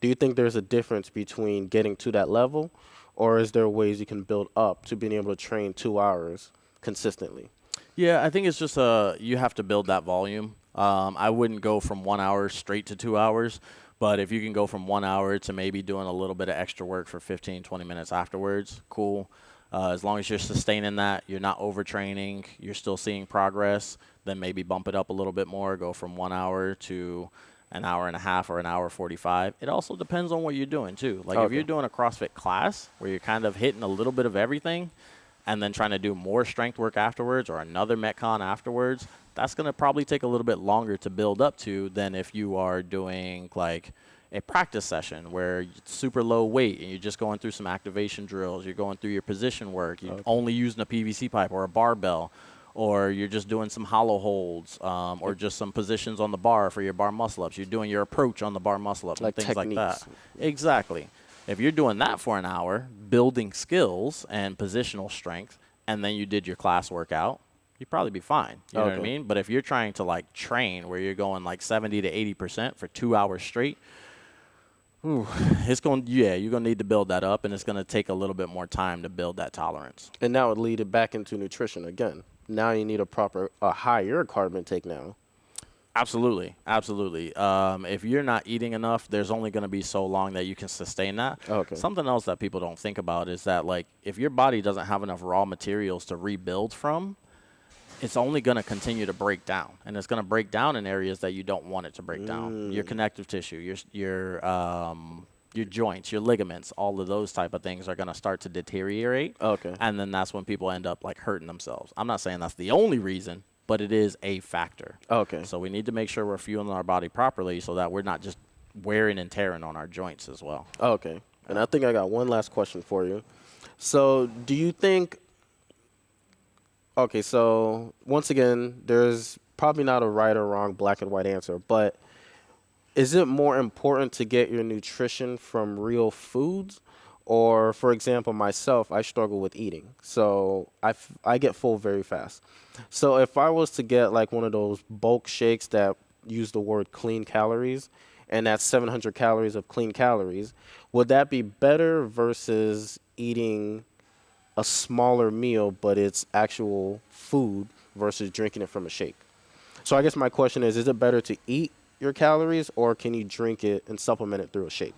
Do you think there's a difference between getting to that level, or is there ways you can build up to being able to train 2 hours consistently? Yeah, I think it's just you have to build that volume. I wouldn't go from 1 hour straight to 2 hours, but if you can go from 1 hour to maybe doing a little bit of extra work for 15, 20 minutes afterwards, cool. As long as you're sustaining that, you're not overtraining, you're still seeing progress, then maybe bump it up a little bit more, go from 1 hour to an hour and a half or an hour 45. It also depends on what you're doing too. Like if you're doing a CrossFit class where you're kind of hitting a little bit of everything and then trying to do more strength work afterwards or another Metcon afterwards, that's going to probably take a little bit longer to build up to than if you are doing like a practice session where it's super low weight and you're just going through some activation drills, you're going through your position work, you're only using a PVC pipe or a barbell, or you're just doing some hollow holds, or just some positions on the bar for your bar muscle ups. You're doing your approach on the bar muscle ups, Like and things techniques. like that. Exactly. If you're doing that for an hour, building skills and positional strength, and then you did your class workout, you'd probably be fine. You know what I mean? But if you're trying to like train where you're going like 70 to 80% for 2 hours straight, it's going, you're going to need to build that up, and it's going to take a little bit more time to build that tolerance. And that would lead it back into nutrition again. Now you need a higher carb intake now. Absolutely. Absolutely. If you're not eating enough, there's only going to be so long that you can sustain that. Something else that people don't think about is that, like, if your body doesn't have enough raw materials to rebuild from, it's only going to continue to break down. And it's going to break down in areas that you don't want it to break down. Your connective tissue, your joints, your ligaments, all of those type of things are going to start to deteriorate. And then that's when people end up, like, hurting themselves. I'm not saying that's the only reason, but it is a factor. So we need to make sure we're fueling our body properly so that we're not just wearing and tearing on our joints as well. And I think I got one last question for you. So do you think, so once again, there's probably not a right or wrong black and white answer, but is it more important to get your nutrition from real foods? Or, for example, myself, I struggle with eating. So I get full very fast. So if I was to get like one of those bulk shakes that use the word clean calories, and that's 700 calories of clean calories, would that be better versus eating a smaller meal, but it's actual food versus drinking it from a shake? So I guess my question is it better to eat your calories, or can you drink it and supplement it through a shake?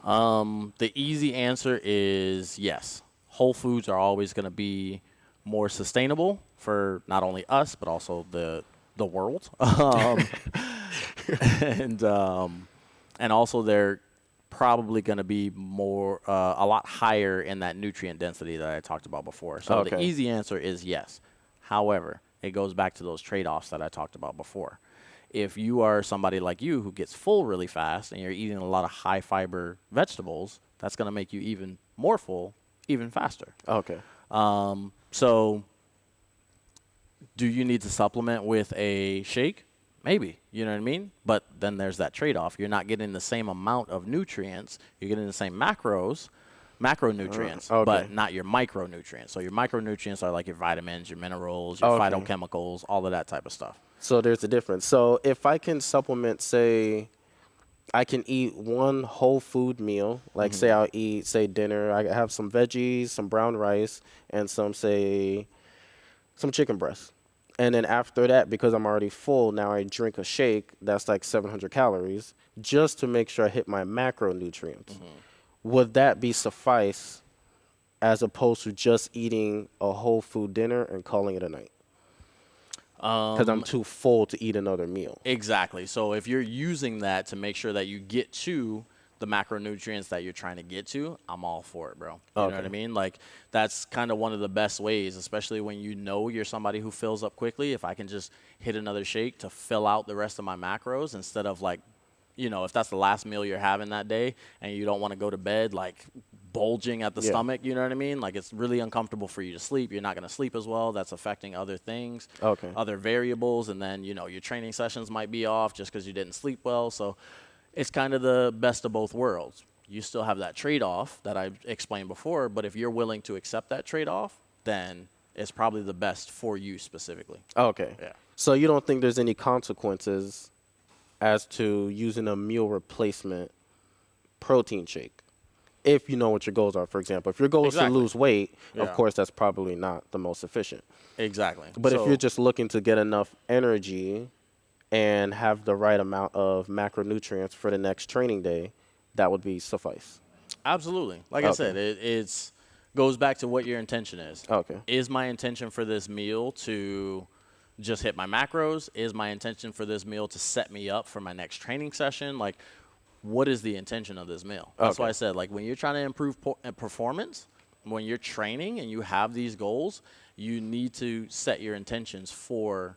The easy answer is yes. Whole foods are always going to be more sustainable for not only us, but also the world. And also they're probably going to be more, a lot higher in that nutrient density that I talked about before. So the easy answer is yes. However, it goes back to those trade-offs that I talked about before. If you are somebody like you who gets full really fast and you're eating a lot of high fiber vegetables, that's going to make you even more full, even faster. So do you need to supplement with a shake? Maybe, you know what I mean? But then there's that trade-off. You're not getting the same amount of nutrients. You're getting the same macronutrients, but not your micronutrients. So your micronutrients are like your vitamins, your minerals, your phytochemicals, all of that type of stuff. So there's a difference. So if I can supplement, say, I can eat one whole food meal, like say I'll eat, say, dinner. I have some veggies, some brown rice, and some chicken breast. And then after that, because I'm already full, now I drink a shake that's like 700 calories just to make sure I hit my macronutrients. Would that be suffice as opposed to just eating a whole food dinner and calling it a night? Because I'm too full to eat another meal. Exactly. So if you're using that to make sure that you get to the macronutrients that you're trying to get to, I'm all for it, bro. You know Okay. what I mean? Like, that's kind of one of the best ways, especially when you know you're somebody who fills up quickly. If I can just hit another shake to fill out the rest of my macros instead of like, you know, if that's the last meal you're having that day and you don't want to go to bed, like bulging at the Yeah. stomach, you know what I mean? Like, it's really uncomfortable for you to sleep. You're not going to sleep as well. That's affecting other things, Okay. other variables. And then, you know, your training sessions might be off just because you didn't sleep well. So it's kind of the best of both worlds. You still have that trade-off that I explained before, but if you're willing to accept that trade-off, then it's probably the best for you specifically. Okay. Yeah. So you don't think there's any consequences as to using a meal replacement protein shake? If you know what your goals are, for example. If your goal is to Exactly. lose weight, Yeah. of course, that's probably not the most efficient. Exactly. But if So- you're just looking to get enough energy and have the right amount of macronutrients for the next training day, that would be suffice. Absolutely. Like I Okay. said, it's goes back to what your intention is. Okay. Is my intention for this meal to just hit my macros? Is my intention for this meal to set me up for my next training session? Like, what is the intention of this meal? That's why Okay. I said, like, when you're trying to improve performance, when you're training and you have these goals, you need to set your intentions for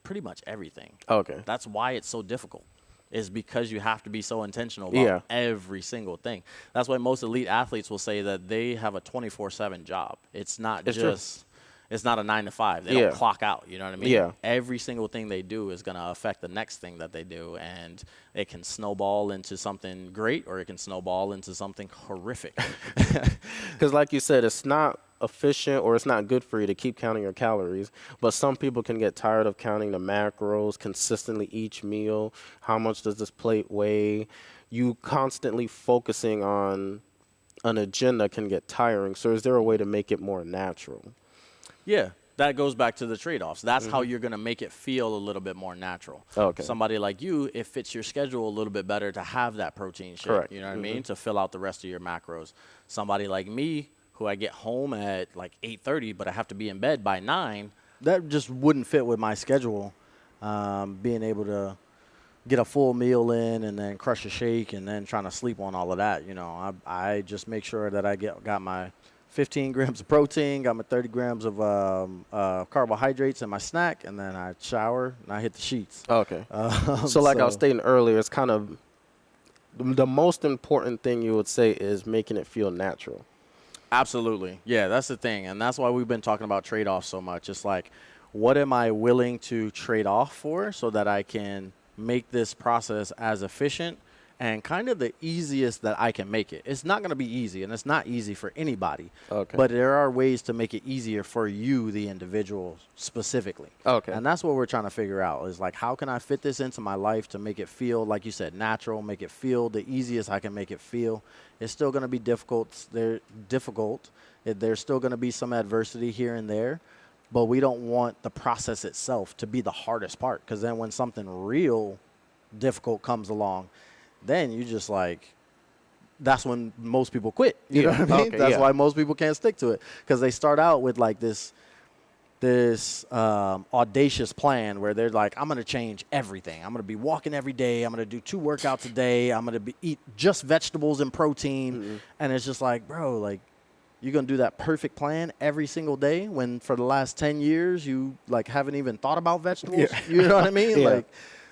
pretty much everything. Okay. That's why it's so difficult, is because you have to be so intentional about Yeah. every single thing. That's why most elite athletes will say that they have a 24/7 job. It's not It's true. just, it's not a 9 to 5. They Yeah. don't clock out, you know what I mean? Yeah. Every single thing they do is going to affect the next thing that they do, and it can snowball into something great or it can snowball into something horrific. Because like you said, it's not efficient or it's not good for you to keep counting your calories. But some people can get tired of counting the macros consistently each meal. How much does this plate weigh? You constantly focusing on an agenda can get tiring. So is there a way to make it more natural? Yeah, that goes back to the trade-offs. That's how you're going to make it feel a little bit more natural. Okay. Somebody like you, it fits your schedule a little bit better to have that protein shake. Correct. You know what I mean? To fill out the rest of your macros. Somebody like me, who I get home at like 8:30, but I have to be in bed by 9, that just wouldn't fit with my schedule. Being able to get a full meal in and then crush a shake and then trying to sleep on all of that. You know, I just make sure that I got my 15 grams of protein, got my 30 grams of carbohydrates in my snack, and then I shower and I hit the sheets. Okay. So like I was stating earlier, it's kind of the most important thing you would say is making it feel natural. Absolutely. Yeah, that's the thing. And that's why we've been talking about trade-offs so much. It's like, what am I willing to trade off for so that I can make this process as efficient and kind of the easiest that I can make it? It's not going to be easy, and it's not easy for anybody. Okay. But there are ways to make it easier for you, the individual, specifically. Okay. And that's what we're trying to figure out is like, how can I fit this into my life to make it feel, like you said, natural, make it feel the easiest I can make it feel. It's still going to be difficult. There's still going to be some adversity here and there, but we don't want the process itself to be the hardest part, because then when something real difficult comes along, then you just like, that's when most people quit. You know what I mean? Okay, That's yeah. why most people can't stick to it, because they start out with like this audacious plan where they're like, I'm going to change everything. I'm going to be walking every day. I'm going to do 2 workouts a day. I'm going to eat just vegetables and protein. And it's just like, bro, like, you're going to do that perfect plan every single day when for the last 10 years you like haven't even thought about vegetables. You know what I mean? Yeah. Like,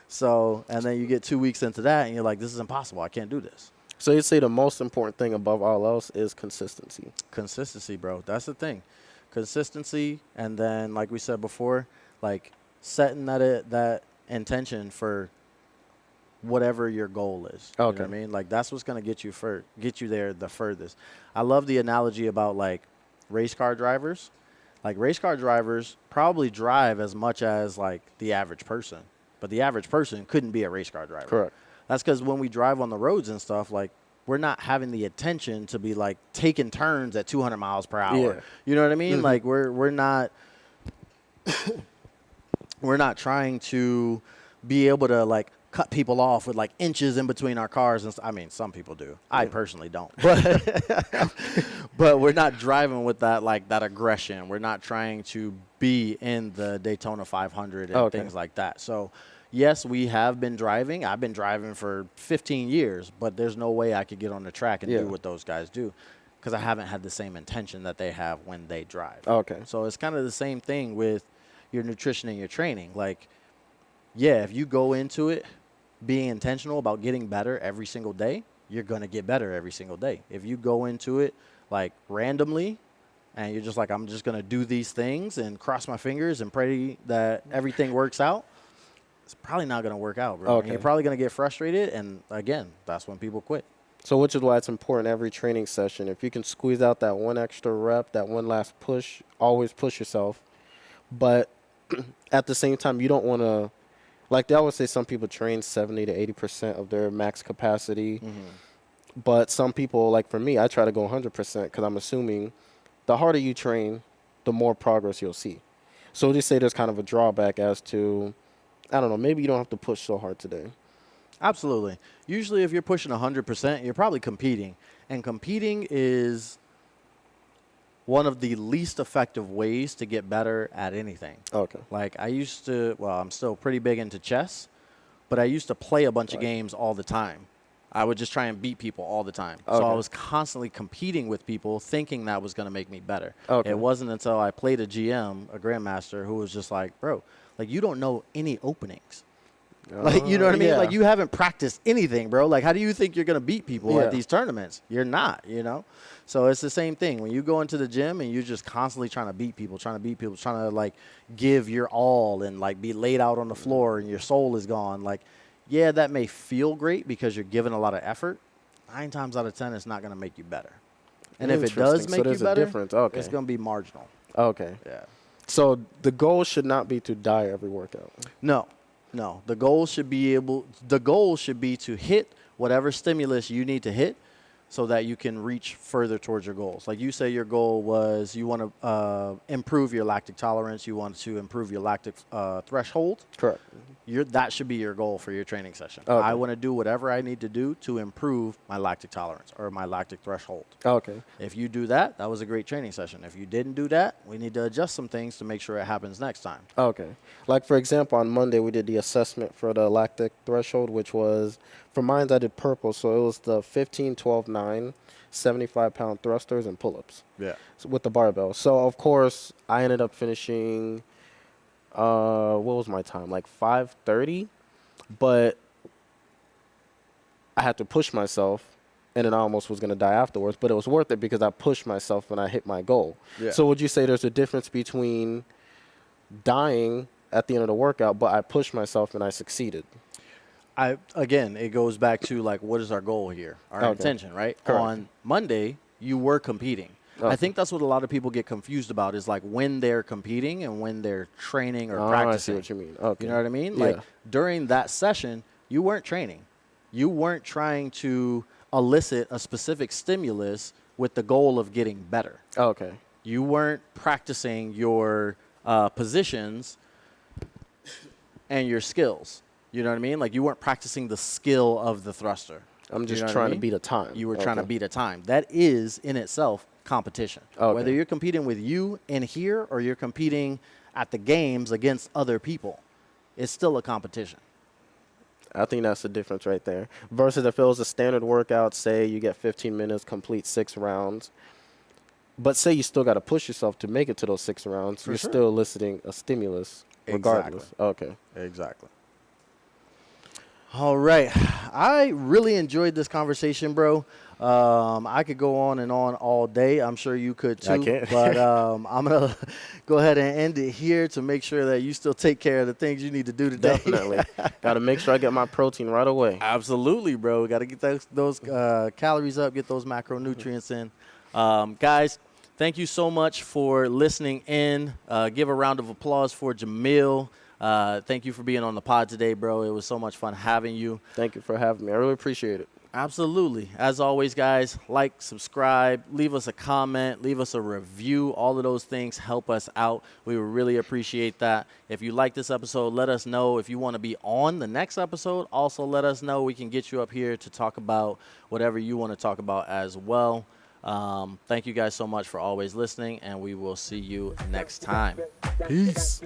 so, and then you get 2 weeks into that and you're like, this is impossible. I can't do this. So you'd say the most important thing above all else is consistency. Consistency, bro. That's the thing. Consistency, and then, like we said before, like setting that intention for whatever your goal is. You know what I Okay. mean? Like, that's what's going to get you there the furthest. I love the analogy about, like, race car drivers. Like, race car drivers probably drive as much as, like, the average person. But the average person couldn't be a race car driver. Correct. That's because when we drive on the roads and stuff, like, we're not having the attention to be, like, taking turns at 200 miles per hour. Yeah. You know what I mean? Like, we're not we're not trying to be able to, like, cut people off with, like, inches in between our cars. And I mean, some people do. I personally don't. But we're not driving with that, like, that aggression. We're not trying to be in the Daytona 500 and Okay. things like that. So, yes, we have been driving. I've been driving for 15 years, but there's no way I could get on the track and do what those guys do because I haven't had the same intention that they have when they drive. Okay. So it's kind of the same thing with your nutrition and your training. Like, yeah, if you go into it being intentional about getting better every single day, you're going to get better every single day. If you go into it like randomly and you're just like, I'm just going to do these things and cross my fingers and pray that everything works out, it's probably not going to work out, bro. Okay. And you're probably going to get frustrated. And again, that's when people quit. So which is why it's important every training session. If you can squeeze out that one extra rep, that one last push, always push yourself. But at the same time, you don't want to, like they always say, some people train 70 to 80% of their max capacity. But some people, like for me, I try to go 100% because I'm assuming the harder you train, the more progress you'll see. So just say there's kind of a drawback as to, I don't know, maybe you don't have to push so hard today. Absolutely. Usually if you're pushing 100%, you're probably competing. And competing is one of the least effective ways to get better at anything. Okay. Like I used to, well, I'm still pretty big into chess, but I used to play a bunch of games all the time. I would just try and beat people all the time. Okay. So I was constantly competing with people thinking that was going to make me better. Okay. It wasn't until I played a GM, a grandmaster, who was just like, bro, like you don't know any openings. Like, you know what I mean? Yeah. Like, you haven't practiced anything, bro. Like, how do you think you're going to beat people Yeah. at these tournaments? You're not, you know? So it's the same thing. When you go into the gym and you're just constantly trying to beat people, trying to, like, give your all and, like, be laid out on the floor and your soul is gone. Like, yeah, that may feel great because you're giving a lot of effort. 9 times out of 10, it's not going to make you better. And if it does make you better, it's going to be marginal. Okay. Yeah. So the goal should not be to die every workout. No. The goal should be to hit whatever stimulus you need to hit so that you can reach further towards your goals. Like you say your goal was you want to improve your lactic tolerance, you want to improve your lactic threshold. Correct. That should be your goal for your training session. Okay. I want to do whatever I need to do to improve my lactic tolerance or my lactic threshold. Okay. If you do that, that was a great training session. If you didn't do that, we need to adjust some things to make sure it happens next time. Okay. Like, for example, on Monday, we did the assessment for the lactic threshold, which was, for mine, I did purple. So it was the 15, 12, 9, 75-pound thrusters and pull-ups. Yeah. So with the barbell. So, of course, I ended up finishing, what was my time? Like 5:30. But I had to push myself, and then I almost was going to die afterwards. But it was worth it because I pushed myself and I hit my goal. Yeah. So would you say there's a difference between dying at the end of the workout, but I pushed myself and I succeeded? Again, it goes back to, like, what is our goal here? Our intention, right? Correct. On Monday, you were competing. Okay. I think that's what a lot of people get confused about is, like, when they're competing and when they're training or I see practicing. what you mean. Okay. You know what I mean? Yeah. Like, during that session, you weren't training. You weren't trying to elicit a specific stimulus with the goal of getting better. Okay. You weren't practicing your positions and your skills. You know what I mean? Like, you weren't practicing the skill of the thruster. I'm just You know what I trying to mean? beat a time. You were trying to beat a time. That is, in itself, competition. Okay. Whether you're competing with you in here or you're competing at the games against other people, it's still a competition. I think that's the difference right there. Versus if it was a standard workout, say you get 15 minutes, complete 6 rounds. But say you still got to push yourself to make it to those 6 rounds. You're still eliciting a stimulus regardless. Okay. Exactly. All right. I really enjoyed this conversation, bro. I could go on and on all day. I'm sure you could too. I can. But I'm going to go ahead and end it here to make sure that you still take care of the things you need to do today. Definitely. Got to make sure I get my protein right away. Absolutely, bro. Got to get those calories up, get those macronutrients in. Guys, thank you so much for listening in. Give a round of applause for Jamel. Thank you for being on the pod today, bro. It was so much fun having you. Thank you for having me. I really appreciate it. Absolutely. As always, guys, like, subscribe, leave us a comment, leave us a review. All of those things help us out. We would really appreciate that. If you like this episode, let us know. If you want to be on the next episode, also let us know. We can get you up here to talk about whatever you want to talk about as well. Thank you guys so much for always listening, and we will see you next time. Peace.